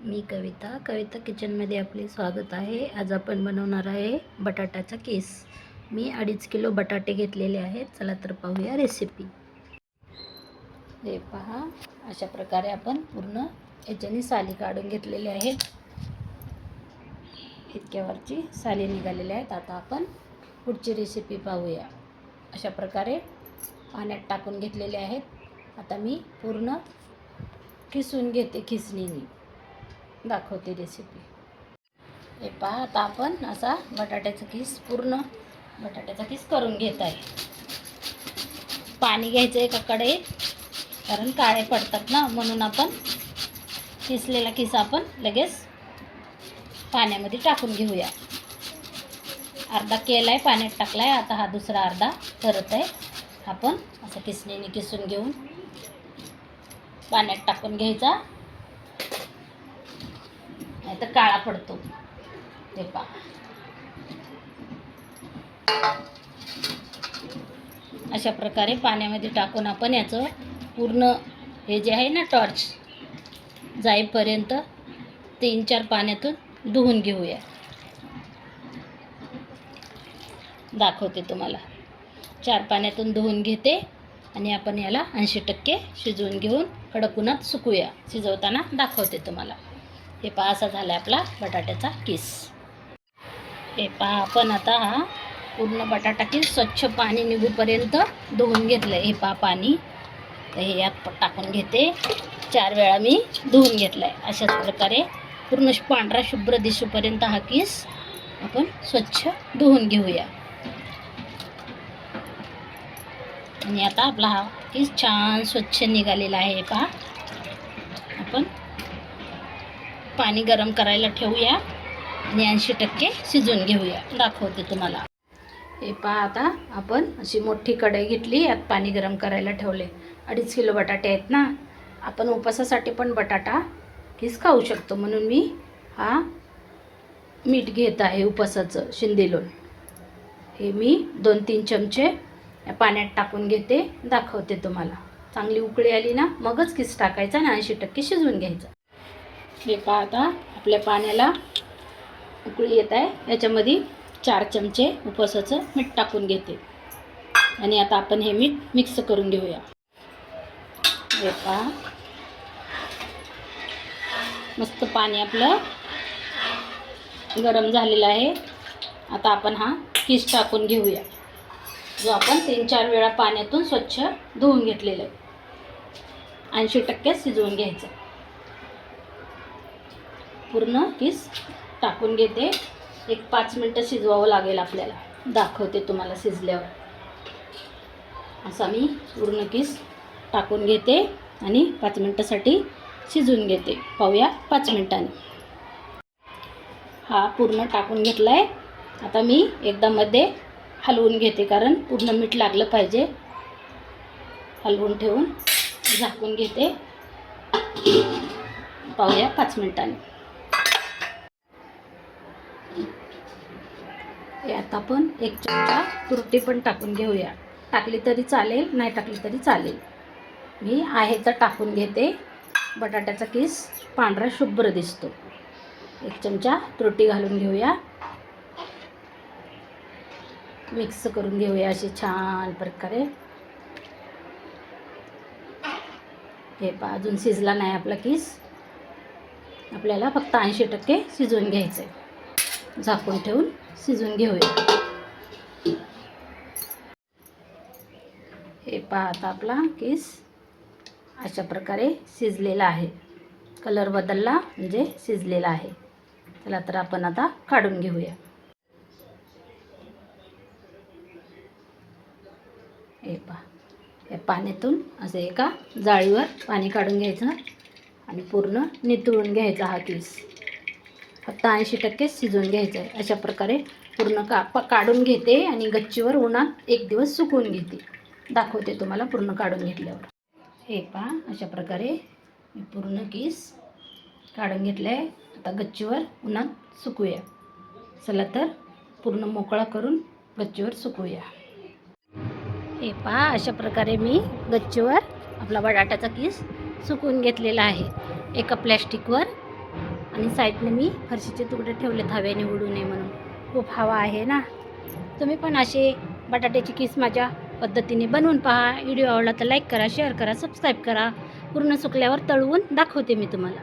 मी कविता किचनमध्ये आपले स्वागत आहे। आज आपण बनवणार आहे बटाट्याचा कीस। मी 2.5 किलो बटाटे घेतलेले आहेत। चला तर पाहूया रेसिपी। हे पहा, अशा प्रकारे आपण पूर्ण याच्याने साली काढून घेतलेले आहेत। इतक्यावरची साली निघालेली आहेत। आता आपण पुढची रेसिपी पाहूया। अशा प्रकारे पाण्यात टाकून घेतलेले आहेत। आता मी पूर्ण किसून घेते, खिसणीने दाखवते रेसिपी। हे पहा, आता आपण असा पूर्ण बटाट्याचा कीस करून घेत आहे। पाणी घ्यायचं आहे कढईत, कारण काळे पडतात ना, म्हणून आपण किसलेला कीस आपण लगेच पाण्यामध्ये टाकून घेऊया। अर्धा केलाय, पाण्यात टाकलाय, आता हा दुसरा अर्धा करत आहे। आपण असं किसणीने किसून घेऊन पाण्यात टाकून घ्यायचा, नाही तर काळा पडतो। हे पहा, अशा प्रकारे पाण्यामध्ये टाकून आपण याचं पूर्ण हे जे आहे ना टॉर्च जाईपर्यंत 3-4 पाण्यातून धुवून घेऊया। दाखवते तुम्हाला। 4 पाण्यातून धुवून घेते आणि आपण याला 80% शिजवून घेऊन कडक उन्हात सुकूया। शिजवताना दाखवते तुम्हाला। हे पहा, असा झाला आपला बटाट्याचा कीस। हे पहा, आपण आता हा पूर्ण बटाटा कीस स्वच्छ पाणी निघूपर्यंत धुवून घेतलं। हे पहा पाणी, तर हे यात टाकून घेते। 4 वेळा मी धुवून घेतलं आहे। अशाच प्रकारे पूर्ण पांढरा शुभ्र दिसूपर्यंत हा कीस आपण स्वच्छ धुवून घेऊया। आणि आता आपला हा कीस छान स्वच्छ निघालेला आहे। हे पहा, आपण पाणी गरम करायला ठेवूया आणि 80% शिजवून घेऊया। दाखवते तुम्हाला। हे पहा, आता आपण अशी मोठी कढई घेतली, यात पाणी गरम करायला ठेवले। 2.5 किलो बटाटे आहेत ना, आपण उपवासासाठी पण बटाटा कीस खाऊ शकतो, म्हणून मी हा मीठ घेत आहे उपवासाचं शिंदेलोण। हे मी 2-3 चमचे या पाण्यात टाकून घेते। दाखवते तुम्हाला। चांगली उकळी आली ना, मगच कीस टाकायचा आणि 80% शिजवून घ्यायचं। हे पहा, आता आपल्या पाण्याला उकळी येत आहे। याच्यामध्ये 4 चमचे उपवासाचं मीठ टाकून घेते आणि आता आपण हे मीठ मिक्स करून घेऊया। हे पहा, मस्त पाणी आपलं गरम झालेलं आहे। आता आपण हा कीस टाकून घेऊया, जो आपण 3-4 वेळा पाण्यातून स्वच्छ धुवून घेतलेलं आहे। 80% शिजवून घ्यायचं। पूर्ण कीस टाकून घेते। एक 5 मिनटं शिजवावं लागेल आपल्याला। दाखवते तुम्हाला शिजल्यावर। असा मी पूर्ण कीस टाकून घेते आणि 5 मिनटासाठी शिजवून घेते। पाहूया 5 मिनिटांनी। हा पूर्ण टाकून घेतला आहे। आता मी एकदा मध्ये हलवून घेते, कारण पूर्ण मीठ लागलं पाहिजे। हलवून ठेवून झाकून घेते। पाहूया 5 मिनिटांनी। यात आपण 1 चमचा तुरटी पण टाकून घेऊया। टाकली तरी चालेल, नाही टाकली तरी चालेल। मी आहे तर टाकून घेते। बटाट्याचा कीस पांढरा शुभ्र दिसतो। 1 चमचा तुरटी घालून घेऊया। मिक्स करून घेऊया अशी छान प्रकारे। हे पहा, अजून शिजला नाही आपला कीस। आपल्याला फक्त 80% शिजवून घ्यायचं आहे। झाकून ठेवून शिजवून घेऊया। हे पहा, आता आपला कीस अशा प्रकारे शिजलेला आहे। कलर बदलला म्हणजे शिजलेला आहे। चला तर आपण आता काढून घेऊया। हे पहा, या पाण्यातून असं एका जाळीवर पाणी काढून घ्यायचं आणि पूर्ण नितळून घ्यायचा हा कीस। फक्त 80% शिजवून घ्यायचं आहे। अशा प्रकारे पूर्ण काढून घेते आणि गच्चीवर उन्हात 1 दिवस सुकवून घेते। दाखवते तुम्हाला पूर्ण काढून घेतल्यावर। हे पहा, अशा प्रकारे मी पूर्ण कीस काढून घेतलं आहे। आता गच्चीवर उन्हात सुकूया। चला तर पूर्ण मोकळा करून गच्चीवर सुकूया। हे पहा, अशा प्रकारे मी गच्चीवर आपला बटाट्याचा कीस सुकवून घेतलेला आहे। एका प्लॅस्टिकवर आणि साईडने मी फरशीचे तुकडे ठेवलेत हवेने उडू नये म्हणून. खूप हवा आहे ना. तुम्ही पण असे बटाट्याची किस माझ्या पद्धतीने बनवून पहा. व्हिडिओ आवडला तर लाईक करा, शेअर करा, सबस्क्राईब करा. पूर्ण सुकल्यावर तळवून दाखवते मी तुम्हाला.